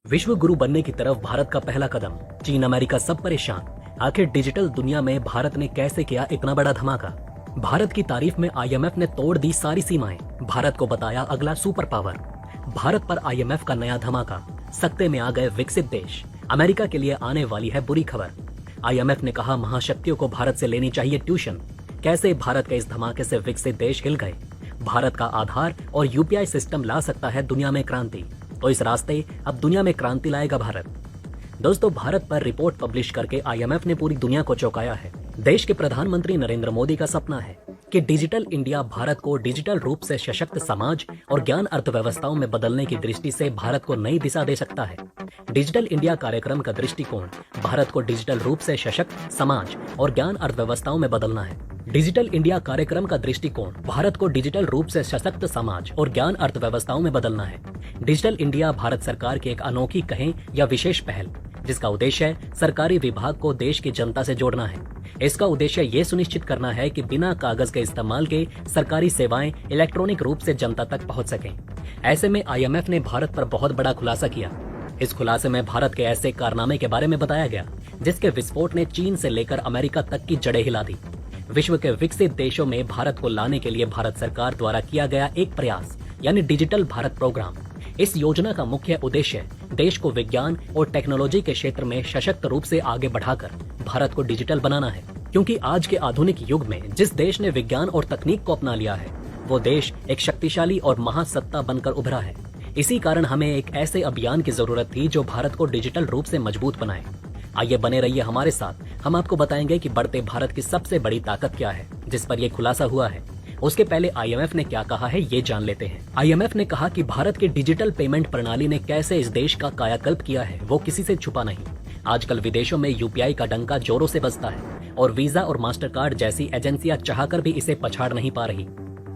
विश्व गुरु बनने की तरफ भारत का पहला कदम। चीन अमेरिका सब परेशान। आखिर डिजिटल दुनिया में भारत ने कैसे किया इतना बड़ा धमाका। भारत की तारीफ में आईएमएफ ने तोड़ दी सारी सीमाएं। भारत को बताया अगला सुपर पावर। भारत पर आईएमएफ का नया धमाका। सकते में आ गए विकसित देश। अमेरिका के लिए आने वाली है बुरी खबर। आईएमएफ ने कहा महाशक्तियों को भारत से लेनी चाहिए ट्यूशन। कैसे भारत के इस धमाके से विकसित देश हिल गए। भारत का आधार और यूपीआई सिस्टम ला सकता है दुनिया में क्रांति। तो इस रास्ते अब दुनिया में क्रांति लाएगा भारत। दोस्तों, भारत पर रिपोर्ट पब्लिश करके आईएमएफ ने पूरी दुनिया को चौंकाया है। देश के प्रधानमंत्री नरेंद्र मोदी का सपना है कि डिजिटल इंडिया भारत को डिजिटल रूप से सशक्त समाज और ज्ञान अर्थव्यवस्थाओं में बदलने की दृष्टि से भारत को नई दिशा दे सकता है। डिजिटल इंडिया कार्यक्रम का दृष्टिकोण भारत को डिजिटल रूप से सशक्त समाज और ज्ञान अर्थव्यवस्थाओं में बदलना है। डिजिटल इंडिया कार्यक्रम का दृष्टिकोण भारत को डिजिटल रूप से सशक्त समाज और ज्ञान अर्थव्यवस्थाओं में बदलना है। डिजिटल इंडिया भारत सरकार की एक अनोखी कहें या विशेष पहल, जिसका उद्देश्य है सरकारी विभाग को देश की जनता से जोड़ना है। इसका उद्देश्य ये सुनिश्चित करना है कि बिना कागज के इस्तेमाल के सरकारी सेवाएं इलेक्ट्रॉनिक रूप से जनता तक पहुंच सकें। ऐसे में आईएमएफ ने भारत पर बहुत बड़ा खुलासा किया। इस खुलासे में भारत के ऐसे कारनामे के बारे में बताया गया जिसके विस्फोट ने चीन से लेकर अमेरिका तक की जड़ें हिला दी। विश्व के विकसित देशों में भारत को लाने के लिए भारत सरकार द्वारा किया गया एक प्रयास यानी डिजिटल भारत प्रोग्राम। इस योजना का मुख्य उद्देश्य देश को विज्ञान और टेक्नोलॉजी के क्षेत्र में सशक्त रूप से आगे बढ़ाकर भारत को डिजिटल बनाना है। क्योंकि आज के आधुनिक युग में जिस देश ने विज्ञान और तकनीक को अपना लिया है वो देश एक शक्तिशाली और महासत्ता बनकर उभरा है। इसी कारण हमें एक ऐसे अभियान की जरूरत थी जो भारत को डिजिटल रूप से मजबूत बनाए। आइए बने रहिए हमारे साथ। हम आपको बताएंगे कि बढ़ते भारत की सबसे बड़ी ताकत क्या है जिस पर यह खुलासा हुआ है। उसके पहले आईएमएफ ने क्या कहा है ये जान लेते हैं। आईएमएफ ने कहा कि भारत की डिजिटल पेमेंट प्रणाली ने कैसे इस देश का कायाकल्प किया है वो किसी से छुपा नहीं। आजकल विदेशों में यूपीआई का डंका जोरों से बजता है और वीजा और मास्टर कार्ड जैसी एजेंसियां चाहकर भी इसे पछाड़ नहीं पा रही।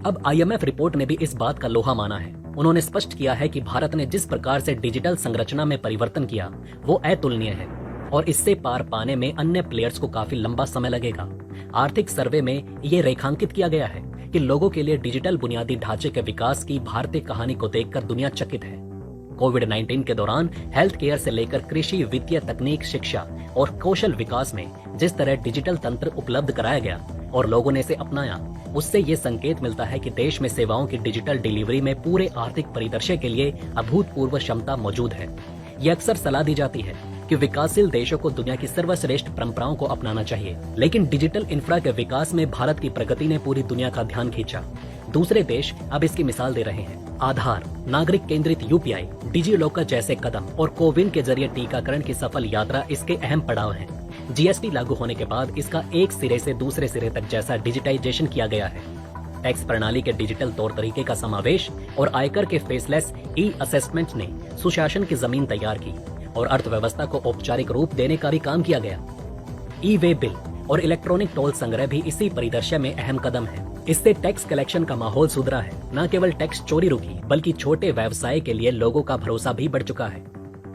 अब आईएमएफ रिपोर्ट ने भी इस बात का लोहा माना है। उन्होंने स्पष्ट किया है कि भारत ने जिस प्रकार से डिजिटल संरचना में परिवर्तन किया वो अतुलनीय है और इससे पार पाने में अन्य प्लेयर्स को काफी लंबा समय लगेगा। आर्थिक सर्वे में ये रेखांकित किया गया है कि लोगों के लिए डिजिटल बुनियादी ढांचे के विकास की भारतीय कहानी को देखकर दुनिया चकित है। कोविड-19 के दौरान हेल्थ केयर से लेकर कृषि, वित्तीय, तकनीक, शिक्षा और कौशल विकास में जिस तरह डिजिटल तंत्र उपलब्ध कराया गया और लोगों ने इसे अपनाया, उससे ये संकेत मिलता है कि देश में सेवाओं की डिजिटल डिलीवरी में पूरे आर्थिक परिदृश्य के लिए अभूतपूर्व क्षमता मौजूद है। ये अक्सर सलाह दी जाती है कि विकासशील देशों को दुनिया की सर्वश्रेष्ठ परंपराओं को अपनाना चाहिए, लेकिन डिजिटल इंफ्रा के विकास में भारत की प्रगति ने पूरी दुनिया का ध्यान खींचा। दूसरे देश अब इसकी मिसाल दे रहे हैं। आधार, नागरिक केंद्रित यूपीआई, डिजी लॉकर जैसे कदम और कोविन के जरिए टीकाकरण की सफल यात्रा इसके अहम पड़ाव हैं। जीएसटी लागू होने के बाद इसका एक सिरे से दूसरे सिरे तक जैसा डिजिटाइजेशन किया गया है। टैक्स प्रणाली के डिजिटल तौर तरीके का समावेश और आयकर के फेसलेस ई असेसमेंट ने सुशासन की जमीन तैयार की और अर्थव्यवस्था को औपचारिक रूप देने का भी काम किया गया। ई वे बिल और इलेक्ट्रॉनिक टोल संग्रह भी इसी परिदृश्य में अहम कदम है। इससे टैक्स कलेक्शन का माहौल सुधरा है। न केवल टैक्स चोरी रुकी बल्कि छोटे व्यवसाय के लिए लोगों का भरोसा भी बढ़ चुका है।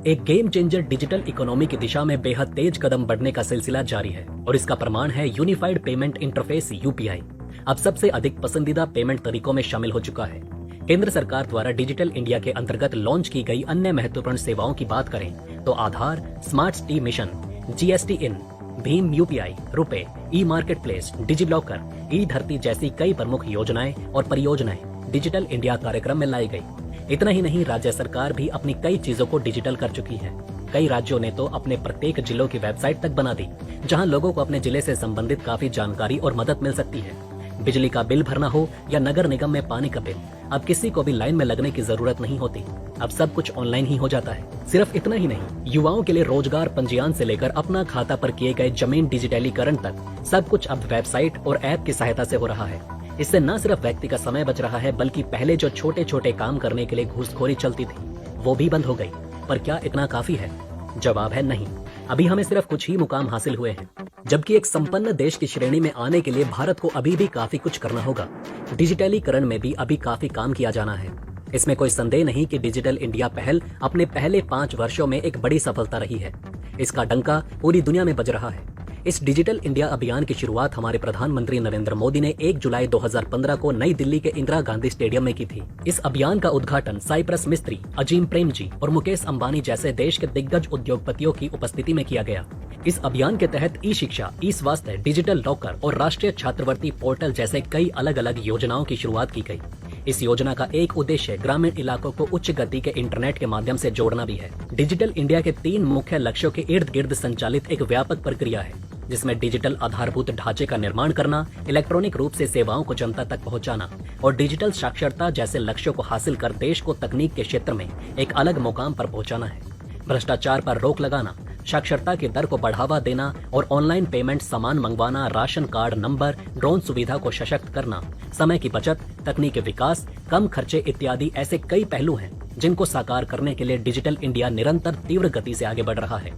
एक गेम चेंजर डिजिटल इकोनॉमी की दिशा में बेहद तेज कदम बढ़ने का सिलसिला जारी है और इसका प्रमाण है यूनिफाइड पेमेंट इंटरफेस यूपीआई अब सबसे अधिक पसंदीदा पेमेंट तरीकों में शामिल हो चुका है। केंद्र सरकार द्वारा डिजिटल इंडिया के अंतर्गत लॉन्च की गई अन्य महत्वपूर्ण सेवाओं की बात करें तो Aadhaar, smart city mission, GST N, भीम UPI, RuPay, e marketplace, DigiLocker, e Dharti जैसी कई प्रमुख योजनाएं और परियोजनाएं डिजिटल इंडिया कार्यक्रम में लाई गई। इतना ही नहीं, राज्य सरकार भी अपनी कई चीजों को डिजिटल कर चुकी है। कई राज्यों ने तो अपने प्रत्येक जिलों की वेबसाइट तक बना दी जहां लोगों को अपने जिले से संबंधित काफी जानकारी और मदद मिल सकती है। बिजली का बिल भरना हो या नगर निगम में पानी का बिल, अब किसी को भी लाइन में लगने की जरूरत नहीं होती। अब सब कुछ ऑनलाइन ही हो जाता है। सिर्फ इतना ही नहीं, युवाओं के लिए रोजगार पंजीयन से लेकर अपना खाता पर किए गए जमीन डिजिटलीकरण तक सब कुछ अब वेबसाइट और ऐप की सहायता से हो रहा है। इससे न सिर्फ व्यक्ति का समय बच रहा है बल्कि पहले जो छोटे छोटे काम करने के लिए घूसखोरी चलती थी वो भी बंद हो गई। पर क्या इतना काफी है? जवाब है नहीं। अभी हमें सिर्फ कुछ ही मुकाम हासिल हुए हैं, जबकि एक संपन्न देश की श्रेणी में आने के लिए भारत को अभी भी काफी कुछ करना होगा। डिजिटलीकरण में भी अभी काफी काम किया जाना है। इसमें कोई संदेह नहीं कि डिजिटल इंडिया पहल अपने पहले 5 वर्षों में एक बड़ी सफलता रही है। इसका डंका पूरी दुनिया में बज रहा है। इस डिजिटल इंडिया अभियान की शुरुआत हमारे प्रधानमंत्री नरेंद्र मोदी ने 1 जुलाई 2015 को नई दिल्ली के इंदिरा गांधी स्टेडियम में की थी। इस अभियान का उद्घाटन साइप्रस मिस्त्री, अजीम प्रेमजी और मुकेश अंबानी जैसे देश के दिग्गज उद्योगपतियों की उपस्थिति में किया गया। इस अभियान के तहत ई शिक्षा, ई स्वास्थ्य, डिजिटल लॉकर और राष्ट्रीय छात्रवृत्ति पोर्टल जैसे कई अलग अलग योजनाओं की शुरुआत की गई। इस योजना का एक उद्देश्य ग्रामीण इलाकों को उच्च गति के इंटरनेट के माध्यम से जोड़ना भी है। डिजिटल इंडिया के 3 मुख्य लक्ष्यों के इर्द गिर्द संचालित एक व्यापक प्रक्रिया है, जिसमें डिजिटल आधारभूत ढांचे का निर्माण करना, इलेक्ट्रॉनिक रूप से सेवाओं को जनता तक पहुंचाना और डिजिटल साक्षरता जैसे लक्ष्यों को हासिल कर देश को तकनीक के क्षेत्र में एक अलग मुकाम पर पहुंचाना है। भ्रष्टाचार पर रोक लगाना, साक्षरता की दर को बढ़ावा देना और ऑनलाइन पेमेंट, सामान मंगवाना, राशन कार्ड नंबर, ड्रोन सुविधा को सशक्त करना, समय की बचत, तकनीकी विकास, कम खर्चे इत्यादि ऐसे कई पहलू हैं जिनको साकार करने के लिए डिजिटल इंडिया निरंतर तीव्र गति से आगे बढ़ रहा है।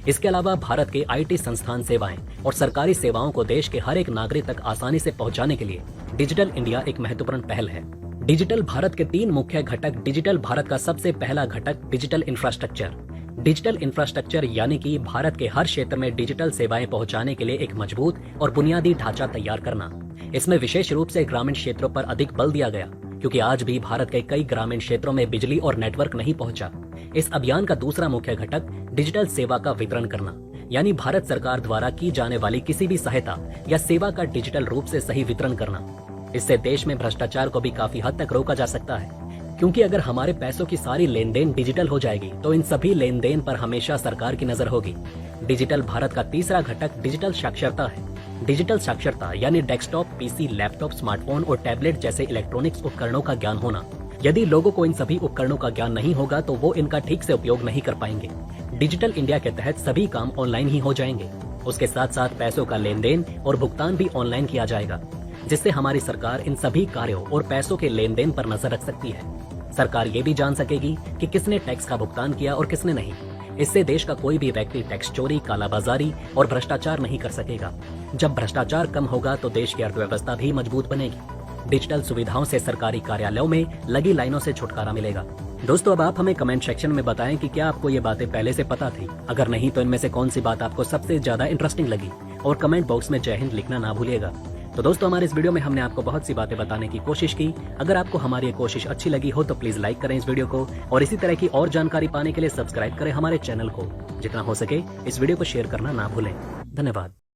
इसके अलावा भारत के आईटी संस्थान सेवाएं और सरकारी सेवाओं को देश के हर एक नागरिक तक आसानी से पहुंचाने के लिए डिजिटल इंडिया एक महत्वपूर्ण पहल है। डिजिटल भारत के 3 मुख्य घटक। डिजिटल भारत का सबसे पहला घटक डिजिटल इंफ्रास्ट्रक्चर। डिजिटल इंफ्रास्ट्रक्चर यानी कि भारत के हर क्षेत्र में डिजिटल सेवाएं पहुंचाने के लिए एक मजबूत और बुनियादी ढांचा तैयार करना। इसमें विशेष रूप से ग्रामीण क्षेत्रों पर अधिक बल दिया गया, क्योंकि आज भी भारत के कई ग्रामीण क्षेत्रों में बिजली और नेटवर्क नहीं पहुंचा। इस अभियान का दूसरा मुख्य घटक डिजिटल सेवा का वितरण करना, यानी भारत सरकार द्वारा की जाने वाली किसी भी सहायता या सेवा का डिजिटल रूप से सही वितरण करना। इससे देश में भ्रष्टाचार को भी काफी हद तक रोका जा सकता है, क्योंकि अगर हमारे पैसों की सारी लेन देन डिजिटल हो जाएगी तो इन सभी लेन देन पर हमेशा सरकार की नजर होगी। डिजिटल भारत का तीसरा घटक डिजिटल साक्षरता है। डिजिटल साक्षरता यानी डेस्कटॉप, पीसी, लैपटॉप, स्मार्टफोन और टैबलेट जैसे इलेक्ट्रॉनिक्स उपकरणों का ज्ञान होना। यदि लोगों को इन सभी उपकरणों का ज्ञान नहीं होगा तो वो इनका ठीक से उपयोग नहीं कर पाएंगे। डिजिटल इंडिया के तहत सभी काम ऑनलाइन ही हो जाएंगे। उसके साथ साथ पैसों का लेन देन और भुगतान भी ऑनलाइन किया जाएगा, जिससे हमारी सरकार इन सभी कार्यों और पैसों के लेन देन पर नजर रख सकती है। सरकार ये भी जान सकेगी कि किसने टैक्स का भुगतान किया और किसने नहीं। इससे देश का कोई भी व्यक्ति टैक्स चोरी, कालाबाजारी और भ्रष्टाचार नहीं कर सकेगा। जब भ्रष्टाचार कम होगा तो देश की अर्थव्यवस्था भी मजबूत बनेगी। डिजिटल सुविधाओं से सरकारी कार्यालयों में लगी लाइनों से छुटकारा मिलेगा। दोस्तों, अब आप हमें कमेंट सेक्शन में बताएं कि क्या आपको ये बातें पहले से पता थी। अगर नहीं तो इनमें से कौन सी बात आपको सबसे ज्यादा इंटरेस्टिंग लगी, और कमेंट बॉक्स में जय हिंद लिखना ना भूलिएगा। तो दोस्तों, हमारे इस वीडियो में हमने आपको बहुत सी बातें बताने की कोशिश की। अगर आपको हमारी ये कोशिश अच्छी लगी हो तो प्लीज लाइक करें इस वीडियो को, और इसी तरह की और जानकारी पाने के लिए सब्सक्राइब करें हमारे चैनल को। जितना हो सके इस वीडियो को शेयर करना ना भूलें। धन्यवाद।